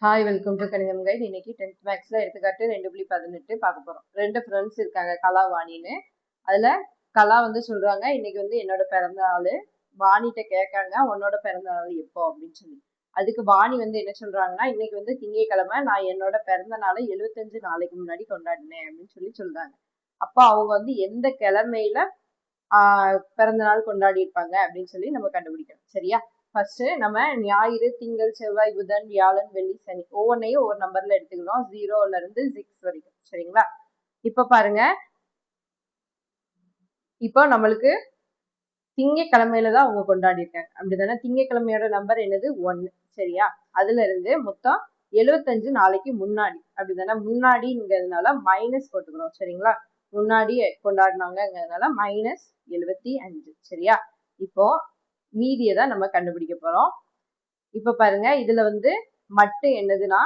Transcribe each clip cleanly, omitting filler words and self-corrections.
Hi welcome to கணிதம் guide. இன்னைக்கு 10th மேக்ஸ்ல எடுத்துக்காட்டு 2.18 பார்க்க போறோம். ரெண்டு ஃப்ரெண்ட்ஸ் இருக்காங்க, கலா வாணின்னு. அதுல கலா வந்து சொல்றாங்க, இன்னைக்கு வந்து என்னோட பிறந்த நாள். வாணிட்ட கேட்காங்க, உன்னோட பிறந்த நாள் எப்போ அப்படின்னு சொல்லி. அதுக்கு வாணி வந்து என்ன சொல்றாங்கன்னா, இன்னைக்கு வந்து திங்கட்கிழமை, நான் என்னோட பிறந்த நாளை 75 நாளைக்கு முன்னாடி கொண்டாடினேன் அப்படின்னு சொல்லி சொல்றாங்க. அப்போ அவங்க வந்து எந்த கிழமையில பிறந்த நாள் கொண்டாடி இருப்பாங்க அப்படின்னு சொல்லி நம்ம கண்டுபிடிக்கணும். சரியா? ஃபர்ஸ்ட் நம்ம ஞாயிறு, திங்கள், செவ்வாய், புதன், வியாழன், வெள்ளி, சனி ஒவ்வொன்றையும் ஒவ்வொரு நம்பர்ல எடுத்துக்கிறோம், 0ல இருந்து 6 வரைக்கும். சரிங்களா? இப்ப பாருங்க, இப்போ நம்மளுக்கு திங்கக்கிழமையில தான் அவங்க கொண்டாடி இருக்காங்க, அப்படிதானே? திங்கக்கிழமையோட நம்பர் என்னது? 1. சரியா? அதுல இருந்து மொத்தம் 75 நாளைக்கு முன்னாடி, அப்படிதானே? முன்னாடிங்கிறதுனால மைனஸ் போட்டுக்கிறோம். சரிங்களா? முன்னாடி கொண்டாடினாங்கிறதுனால -75. சரியா? இப்போ மீதியை தான் நம்ம கண்டுபிடிக்க போறோம். இப்ப பாருங்க, இதுல வந்து மட்டும் என்னதுன்னா,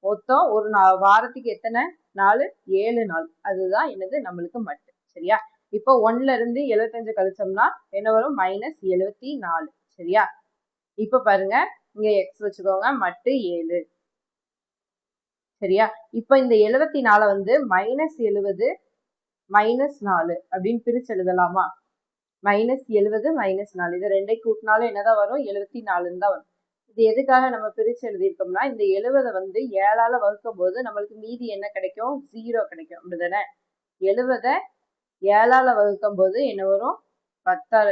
மொத்தம் ஒரு வாரத்துக்கு எத்தனை நாள்? 7 நாள். அதுதான் என்னது நம்மளுக்கு மட்டு. சரியா? இப்போ 1ல இருந்து 75 கழிச்சோம்னா என்ன வரும்? -74. சரியா? இப்ப பாருங்க, இங்க எக்ஸ் வச்சுக்கோங்க, மட்டு 7. சரியா? இப்ப இந்த 74 வந்து -70 -4 அப்படின்னு பிரிச்சு எழுதலாமா? -70 -4 இது ரெண்டையும் கூட்டினாலும் என்னதான் வரும்? 74 தான் வரும். இது எதுக்காக நம்ம பிரிச்சு எழுதியிருக்கோம்னா, இந்த 70 வந்து 7ஆல வகுக்கும் போது நம்மளுக்கு மீதி என்ன கிடைக்கும்? 0 கிடைக்கும், அப்படிதானே? 70 7ஆல வகுக்கும் போது என்ன வரும்? 10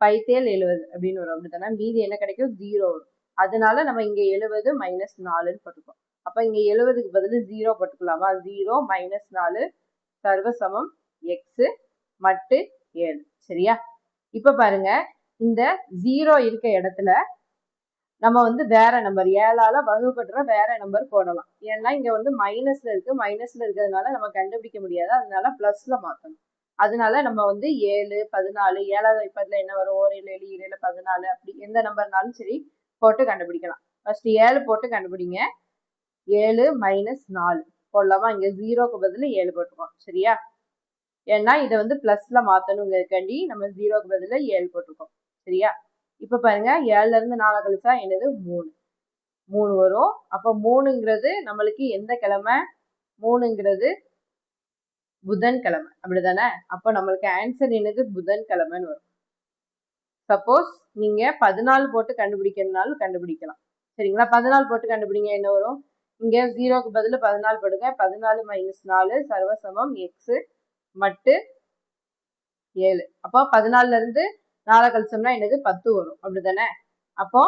5 70 அப்படின்னு வரும், அப்படிதானே? மீதி என்ன கிடைக்கும்? 0 வரும். அதனால நம்ம இங்க 70 -4ன்னு போட்டுக்கோம். அப்ப இங்க 70க்கு பதில் 0 போட்டுக்கலாமா? 0 -4 சர்வசமம் எக்ஸ் மட்டு 7. சரியா? இப்ப பாருங்க, இந்த 0 இருக்க இடத்துல நம்ம வந்து வேற நம்பர் 7ஆல வகுப்படுற வேற நம்பர் போடலாம். ஏன்னா இங்க வந்து மைனஸ்ல இருக்கு, மைனஸ்ல இருக்கிறதுனால நம்ம கண்டுபிடிக்க முடியாது, அதனால பிளஸ்ல மாத்தணும். அதனால நம்ம வந்து 7 14 7ஆவது வைப்பதுல என்ன வரும்? 1 7 7 14 அப்படி எந்த நம்பர்னாலும் சரி போட்டு கண்டுபிடிக்கலாம். ஃபர்ஸ்ட் 7 போட்டு கண்டுபிடிங்க. 7 -4 போடலாமா? இங்க 0க்கு பதில் 7 போட்டுக்கோம். சரியா? ஏன்னா இதை வந்து பிளஸ்ல மாத்தணுங்கிறதுக்காண்டி நம்ம 0க்கு பதில் 7 போட்டிருக்கோம். சரியா? இப்ப பாருங்க, 7ல இருந்து 4 கழிச்சா என்னது? 3 வரும். அப்ப 3ங்கிறது நம்மளுக்கு எந்த கிழமை? 3ங்கிறது புதன்கிழமை, அப்படிதானே? அப்ப நம்மளுக்கு ஆன்சர் என்னது? புதன்கிழமைன்னு வரும். சப்போஸ் நீங்க 14 போட்டு கண்டுபிடிக்கிறதுனாலும் கண்டுபிடிக்கலாம். சரிங்களா? 14 போட்டு கண்டுபிடிங்க, என்ன வரும்? இங்க 0க்கு பதில் 14 போடுங்க. 14 -4 சர்வசமம் எக்ஸ் மட்டு 7. அப்போ 14ல இருந்து 4 கழிச்சோம்னா என்னது? 10 வரும், அப்படிதானே? அப்போ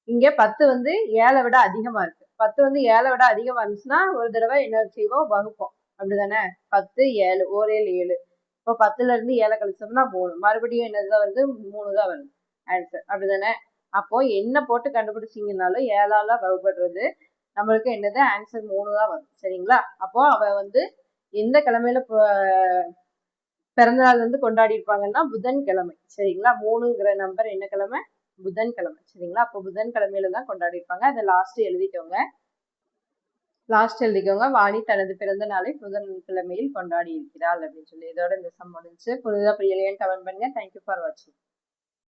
இங்க 10 வந்து 7 விட அதிகமா இருக்கு. 10 வந்து 7 விட அதிகமா இருந்துச்சுன்னா ஒரு தடவை என்ன செய்வோம்? வகுப்போம், அப்படிதானே? 10 7 1 7 7. இப்போ 10ல இருந்து 7 கழிச்சோம்னா 3. மறுபடியும் என்னதான் வருது? 3 தான் வருது ஆன்சர், அப்படிதானே? அப்போ என்ன போட்டு கண்டுபிடிச்சிங்கனாலும் 7ஆல வகுப்படுறது நம்மளுக்கு என்னது? ஆன்சர் 3 தான் வரும். சரிங்களா? அப்போ அவ வந்து எந்த கிழமையில பிறந்த நாள் வந்து கொண்டாடி இருப்பாங்கன்னா புதன்கிழமை. சரிங்களா? 3ங்கிற நம்பர் என்ன கிழமை? புதன்கிழமை. சரிங்களா? அப்போ புதன்கிழமையில தான் கொண்டாடி இருப்பாங்க. அதை லாஸ்ட் எழுதிக்கோங்க. வாணி தனது பிறந்த நாளை புதன்கிழமையில் கொண்டாடி இருக்கிறாள் அப்படின்னு சொல்லி. இதோட இந்த சம் முடிஞ்சு. புரியுதா புரியலையான்னு கமெண்ட் பண்ணுங்க. தேங்க்யூ ஃபார் வாட்சிங்.